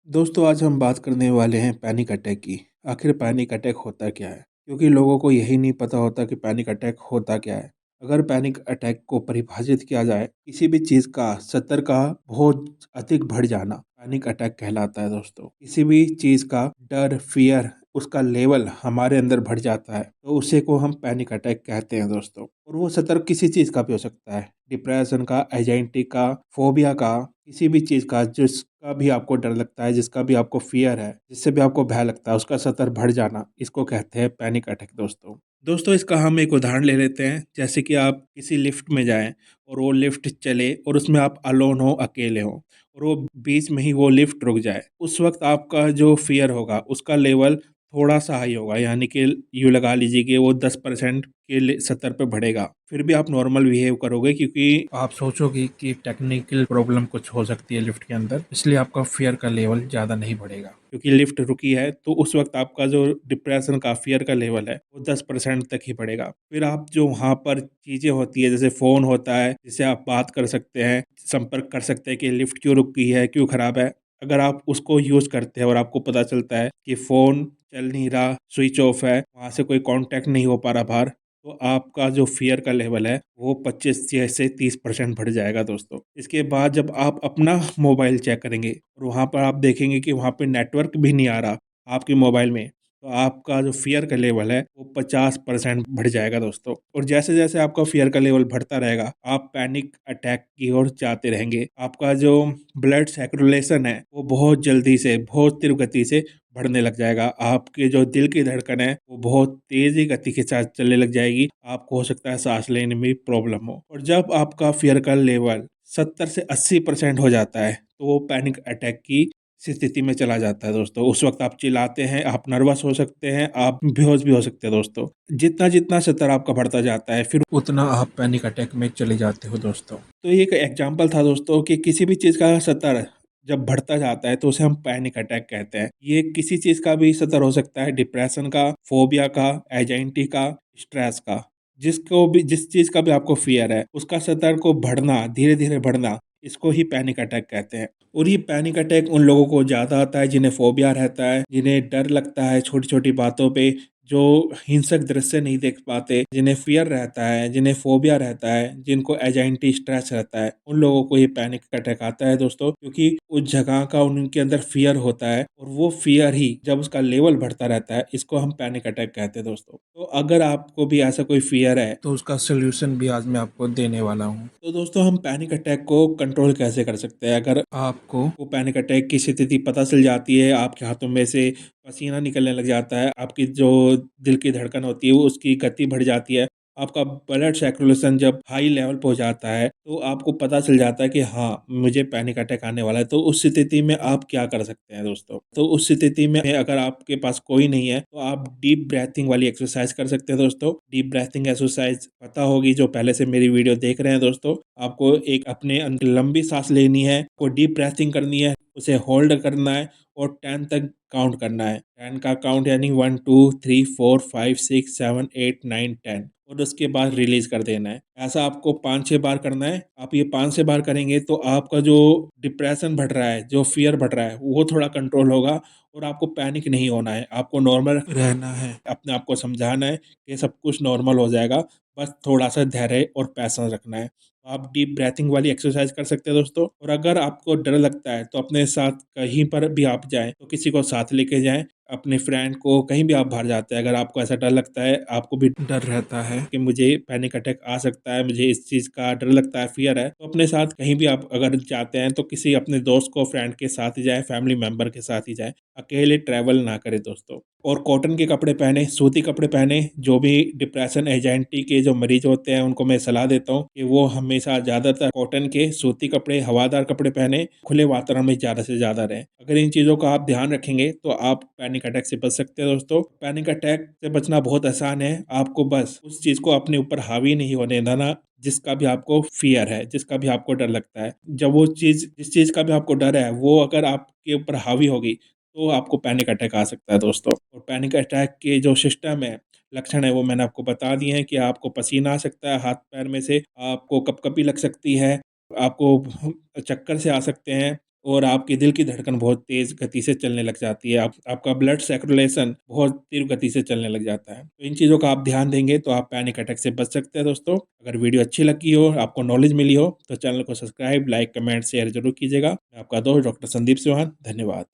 दोस्तों आज हम बात करने वाले हैं पैनिक अटैक की। आखिर पैनिक अटैक होता क्या है? क्योंकि लोगों को यही नहीं पता होता कि पैनिक अटैक होता क्या है। अगर पैनिक अटैक को परिभाषित किया जाए, किसी भी चीज़ का सतर का बहुत अधिक बढ़ जाना पैनिक अटैक कहलाता है दोस्तों। किसी भी चीज़ का डर, फ़ियर उसका लेवल हमारे अंदर बढ़ जाता है, तो उसी को हम पैनिक अटैक कहते हैं दोस्तों। और वो सतर किसी चीज़ का भी हो सकता है, डिप्रेशन का, एंग्ज़ायटी का, फ़ोबिया का, किसी भी चीज़ का जिसका भी आपको डर लगता है, जिसका भी आपको फ़ियर है, जिससे भी आपको भय लगता है, उसका सतर बढ़ जाना, इसको कहते हैं पैनिक अटैक दोस्तों। दोस्तों इसका हम एक उदाहरण ले लेते हैं, जैसे कि आप किसी लिफ्ट में जाएँ और वो लिफ्ट चले और उसमें आप अलोन हो, अकेले हो और वो बीच में ही वो लिफ्ट रुक जाए। उस वक़्त आपका जो फ़ियर होगा, उसका लेवल थोड़ा-सा हाई होगा, यानी कि यूँ लगा लीजिए कि वो 10% के स्तर पे बढ़ेगा। फिर भी आप नॉर्मल बिहेव करोगे क्योंकि आप सोचोगे कि टेक्निकल प्रॉब्लम कुछ हो सकती है लिफ्ट के अंदर, इसलिए आपका फ़ियर का लेवल ज़्यादा नहीं बढ़ेगा। क्योंकि लिफ्ट रुकी है, तो उस वक़्त आपका जो डिप्रेशन का, फ़ियर का लेवल है, वो 10% तक ही बढ़ेगा। फिर आप जो वहाँ पर चीज़ें होती है, जैसे फ़ोन होता है, जिससे आप बात कर सकते हैं, संपर्क कर सकते हैं कि लिफ्ट क्यों रुकी है, क्यों खराब है। अगर आप उसको यूज़ करते हैं और आपको पता चलता है कि फ़ोन चल नहीं रहा, स्विच ऑफ है, वहाँ से कोई कॉन्टैक्ट नहीं हो पा रहा बाहर, तो आपका जो फ़ियर का लेवल है, वो 25 से 30% बढ़ जाएगा दोस्तों। इसके बाद जब आप अपना मोबाइल चेक करेंगे और वहाँ पर आप देखेंगे कि वहाँ पे नेटवर्क भी नहीं आ रहा आपके मोबाइल में, तो आपका जो फ़ियर का लेवल है, वो 50% बढ़ जाएगा दोस्तों। और जैसे-जैसे आपका फ़ियर का लेवल बढ़ता रहेगा, आप पैनिक अटैक की ओर जाते रहेंगे। आपका जो ब्लड सर्कुलेशन है, वो बहुत जल्दी से, बहुत तीव्र गति से बढ़ने लग जाएगा। आपके जो दिल की धड़कन है, वो बहुत तेज़ी गति के साथ चलने लग जाएगी। आपको हो सकता है साँस लेने में प्रॉब्लम हो। और जब आपका फ़ियर का लेवल 70 से 80% हो जाता है, तो वो पैनिक अटैक की स्थिति में चला जाता है दोस्तों। उस वक़्त आप चिल्लाते हैं, आप नर्वस हो सकते हैं, आप बेहोश भी हो सकते हैं दोस्तों। जितना-जितना स्तर आपका बढ़ता जाता है, फिर उतना आप पैनिक अटैक में चले जाते हो दोस्तों। तो ये एक एग्ज़ाम्पल था दोस्तों कि किसी भी चीज़ का स्तर जब बढ़ता जाता है तो उसे हम पैनिक अटैक कहते हैं। ये किसी चीज़ का भी स्तर हो सकता है, डिप्रेशन का, फ़ोबिया का, एंग्ज़ायटी का, स्ट्रेस का। जिसको भी जिस चीज़ का भी आपको फ़ियर है, उसका स्तर को बढ़ना, धीरे-धीरे बढ़ना, इसको ही पैनिक अटैक कहते हैं। और ये पैनिक अटैक उन लोगों को ज़्यादा आता है जिन्हें फ़ोबिया रहता है, जिन्हें डर लगता है छोटी-छोटी बातों पे, जो हिंसक दृश्य नहीं देख पाते, जिन्हें फ़ियर रहता है, जिन्हें फ़ोबिया रहता है, जिनको एंग्ज़ायटी, स्ट्रेस रहता है, उन लोगों को ये पैनिक अटैक आता है दोस्तों, क्योंकि उस जगह का उनके अंदर फ़ियर होता है और वो फ़ियर ही जब उसका लेवल बढ़ता रहता है, इसको हम पैनिक अटैक कहते हैं दोस्तों। तो अगर आपको भी ऐसा कोई फ़ियर है, तो उसका सॉल्यूशन भी आज मैं आपको देने वाला हूँ। तो दोस्तों हम पैनिक अटैक को कंट्रोल कैसे कर सकते हैं? अगर आपको वो पैनिक अटैक की स्थिति पता चल जाती है, आपके हाथों में से पसीना निकलने लग जाता है, आपकी जो दिल की धड़कन होती है, वो उसकी गति बढ़ जाती है, आपका ब्लड सर्कुलेशन जब हाई लेवल पे हो जाता है, तो आपको पता चल जाता है कि हाँ, मुझे पैनिक अटैक आने वाला है। तो उस स्थिति में आप क्या कर सकते हैं दोस्तों? तो उस स्थिति में अगर आपके पास कोई नहीं है, तो आप डीप ब्रीथिंग वाली एक्सरसाइज़ कर सकते हैं दोस्तों। डीप ब्रीथिंग एक्सरसाइज़ पता होगी जो पहले से मेरी वीडियो देख रहे हैं दोस्तों। आपको एक अपने अंदर लंबी साँस लेनी है, और डीप ब्रीथिंग करनी है, उसे होल्ड करना है और 10 तक काउंट करना है। 10 का काउंट यानी 1, 2, 3, 4, 5, 6, 7, 8, 9, 10 और उसके बाद रिलीज़ कर देना है। ऐसा आपको 5-6 बार करना है। आप ये 5 से बार करेंगे तो आपका जो डिप्रेशन बढ़ रहा है, जो फ़ियर बढ़ रहा है, वो थोड़ा कंट्रोल होगा और आपको पैनिक नहीं होना है। आपको नॉर्मल रहना है, अपने आप को समझाना है कि सब कुछ नॉर्मल हो जाएगा, बस थोड़ा-सा धैर्य और पैशन रखना है। आप डीप ब्रीथिंग वाली एक्सरसाइज कर सकते हैं दोस्तों। और अगर आपको डर लगता है तो अपने साथ कहीं पर भी आप जाएँ तो किसी को साथ लेके जाएँ, अपने फ्रेंड को, कहीं भी आप बाहर जाते हैं, अगर आपको ऐसा डर लगता है, आपको भी डर रहता है कि मुझे पैनिक अटैक आ सकता है, मुझे इस चीज़ का डर लगता है, फ़ियर है, तो अपने साथ कहीं भी आप अगर जाते हैं तो किसी अपने दोस्त को, फ्रेंड के साथ ही जाएँ, फैमिली मेंबर के साथ ही जाएँ। अकेले ट्रैवल ना करें दोस्तों। और कॉटन के कपड़े पहने, सूती कपड़े पहने। जो भी डिप्रेशन, एंग्ज़ायटी के जो मरीज़ होते हैं, उनको मैं सलाह देता हूँ कि वो हमेशा ज़्यादातर कॉटन के, सूती कपड़े, हवादार कपड़े पहने, खुले वातावरण में ज़्यादा से ज़्यादा रहें। अगर इन चीज़ों का आप ध्यान रखेंगे, तो आप पैनिक अटैक से बच सकते हैं दोस्तों। पैनिक अटैक से बचना बहुत आसान है। आपको बस उस चीज़ को अपने ऊपर हावी नहीं होने देना, जिसका भी आपको फ़ियर है, जिसका भी आपको डर लगता है। जब वो चीज़, जिस चीज़ का भी आपको डर है, वो अगर आपके ऊपर हावी होगी, तो आपको पैनिक अटैक आ सकता है दोस्तों। और पैनिक अटैक के जो सिस्टम है, लक्षण है, वो मैंने आपको बता दिए हैं कि आपको पसीना आ सकता है हाथ-पैर में से, आपको कँपकँपी लग सकती है, आपको चक्कर से आ सकते हैं, और आपके दिल की धड़कन बहुत तेज़ गति से चलने लग जाती है। आप आपका ब्लड सर्कुलेशन बहुत तीव्र गति से चलने लग जाता है। तो इन चीज़ों का आप ध्यान देंगे तो आप पैनिक अटैक से बच सकते हैं दोस्तों। अगर वीडियो अच्छी लगी हो, आपको नॉलेज मिली हो तो चैनल को सब्सक्राइब, लाइक, कमेंट, शेयर ज़रूर कीजिएगा। मैं आपका दोस्त डॉक्टर संदीप सिवान, धन्यवाद।